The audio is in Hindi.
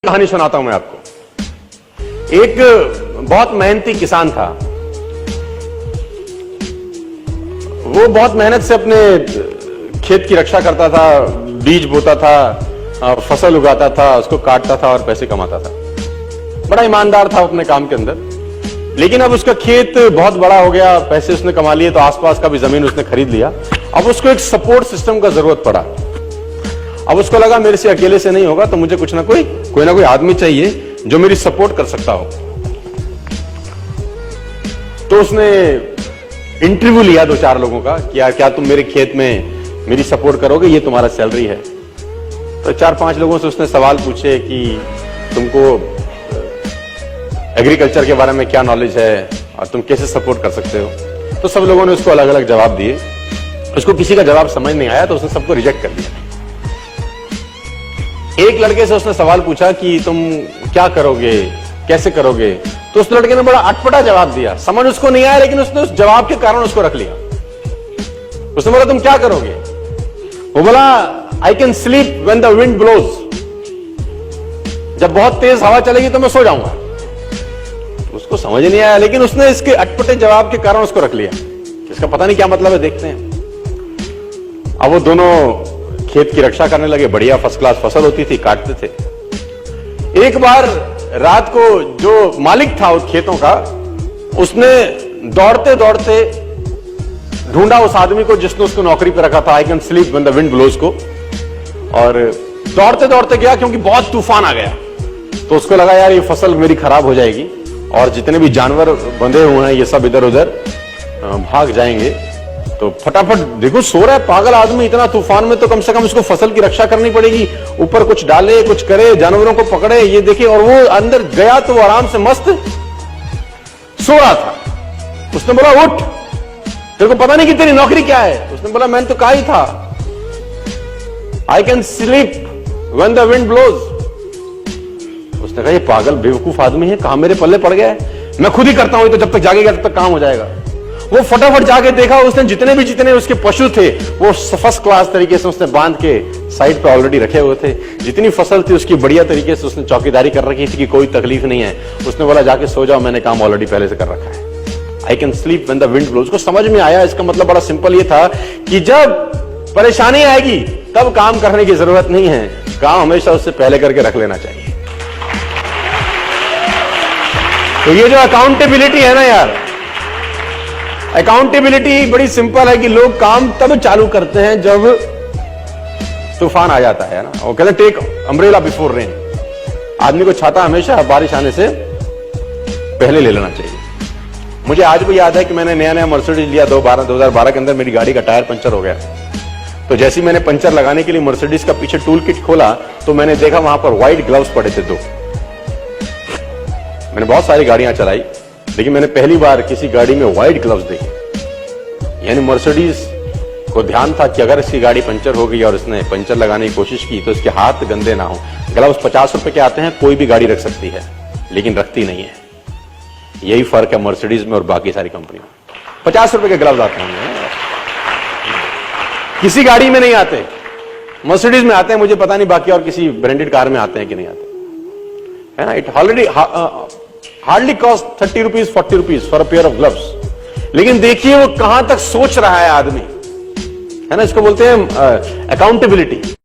कहानी सुनाता हूं मैं आपको। एक बहुत मेहनती किसान था। वो बहुत मेहनत से अपने खेत की रक्षा करता था, बीज बोता था, फसल उगाता था, उसको काटता था और पैसे कमाता था। बड़ा ईमानदार था अपने काम के अंदर। लेकिन अब उसका खेत बहुत बड़ा हो गया, पैसे उसने कमा लिए तो आसपास का भी जमीन उसने खरीद लिया। अब उसको एक सपोर्ट सिस्टम का जरूरत पड़ा। अब उसको लगा मेरे से अकेले से नहीं होगा, तो मुझे कुछ ना कोई आदमी चाहिए जो मेरी सपोर्ट कर सकता हो। तो उसने इंटरव्यू लिया 2-4 लोगों का कि यार क्या तुम मेरे खेत में मेरी सपोर्ट करोगे, ये तुम्हारा सैलरी है। तो 4-5 लोगों से उसने सवाल पूछे कि तुमको एग्रीकल्चर के बारे में क्या नॉलेज है और तुम कैसे सपोर्ट कर सकते हो। तो सब लोगों ने उसको अलग अलग जवाब दिए। उसको किसी का जवाब समझ नहीं आया तो उसने सबको रिजेक्ट कर दिया। एक लड़के से उसने सवाल पूछा कि तुम क्या करोगे, कैसे करोगे। तो उस लड़के ने बड़ा अटपटा जवाब दिया। समझ उसको नहीं आया, लेकिन उसने उस जवाब के कारण उसको रख लिया। उसने बोला तुम क्या करोगे। वो बोला I can sleep when the wind blows. जब बहुत तेज हवा चलेगी तो मैं सो जाऊंगा। उसको समझ नहीं आया, लेकिन उसने इसके अटपटे जवाब के कारण उसको रख लिया। इसका पता नहीं क्या मतलब है, देखते हैं। अब वो दोनों खेत की रक्षा करने लगे। बढ़िया फर्स्ट क्लास फसल होती थी, काटते थे। एक बार रात को जो मालिक था उस खेतों का, उसने दौड़ते दौड़ते ढूंढा उस आदमी को जिसने उसको नौकरी पे रखा था, I can sleep when the wind blows को। और दौड़ते दौड़ते गया क्योंकि बहुत तूफान आ गया। तो उसको लगा यार ये फसल मेरी खराब हो जाएगी और जितने भी जानवर बंधे हुए हैं ये सब इधर उधर भाग जाएंगे। तो फटाफट देखो सो रहा है पागल आदमी इतना तूफान में, तो कम से कम उसको फसल की रक्षा करनी पड़ेगी। ऊपर कुछ डाले, कुछ करे, जानवरों को पकड़े, ये देखे। और वो अंदर गया तो वो आराम से मस्त सो रहा था। उसने बोला उठ, तेरे को पता नहीं कि तेरी नौकरी क्या है। उसने बोला मैंने तो कहा ही था I can sleep when the wind blows. उसने कहा ये पागल बेवकूफ आदमी है, कहां मेरे पल्ले पड़ गया है, मैं खुद ही करता हूं, तो जब तक जागेगा तब तक काम हो जाएगा। वो फटाफट जाके देखा, उसने जितने उसके पशु थे वो फर्स्ट क्लास तरीके से उसने बांध के साइड पे ऑलरेडी रखे हुए थे। जितनी फसल थी उसकी बढ़िया तरीके से उसने चौकीदारी कर रखी थी कि कोई तकलीफ नहीं है। उसने बोला जाके सो जाओ, मैंने काम ऑलरेडी पहले से कर रखा है। I can sleep when the wind blows. उसको समझ में आया। इसका मतलब बड़ा सिंपल ये था कि जब परेशानी आएगी तब काम करने की जरूरत नहीं है, काम हमेशा उससे पहले करके रख लेना चाहिए। तो ये जो अकाउंटेबिलिटी है ना यार, अकाउंटेबिलिटी बड़ी सिंपल है कि लोग काम तब चालू करते हैं जब तूफान आ जाता है ना। वो कहते हैं टेक अम्ब्रेला बिफोर रेन। आदमी को छाता हमेशा बारिश आने से पहले ले लेना चाहिए। मुझे आज भी याद है कि मैंने नया मर्सिडीज लिया 2012 के अंदर। मेरी गाड़ी का टायर पंचर हो गया। तो जैसे ही मैंने पंचर लगाने के लिए मर्सिडीज का पीछे टूल किट खोला तो मैंने देखा वहां पर व्हाइट ग्लव्स पड़े थे 2। मैंने बहुत सारी गाड़ियां चलाई, लेकिन मैंने पहली बार किसी गाड़ी में व्हाइट ग्लव्स देखे। यानी मर्सिडीज को ध्यान था कि अगर इसकी गाड़ी पंचर हो गई और इसने पंचर लगाने की कोशिश की तो इसके हाथ गंदे ना हो। ग्लव्स 50 रुपए के आते हैं, कोई भी गाड़ी रख सकती है, लेकिन रखती नहीं है। यही फर्क है मर्सिडीज में और बाकी सारी कंपनियों में। 50 रुपए के ग्लव्स आते हैं, किसी गाड़ी में नहीं आते। मर्सिडीज में आते हैं, मुझे पता नहीं बाकी और किसी ब्रांडेड कार में आते हैं कि नहीं आते, है ना। It already hardly cost 30 rupees 40 rupees for a pair of gloves. लेकिन देखिए वो कहां तक सोच रहा है आदमी, है ना। इसको बोलते हैं अकाउंटेबिलिटी।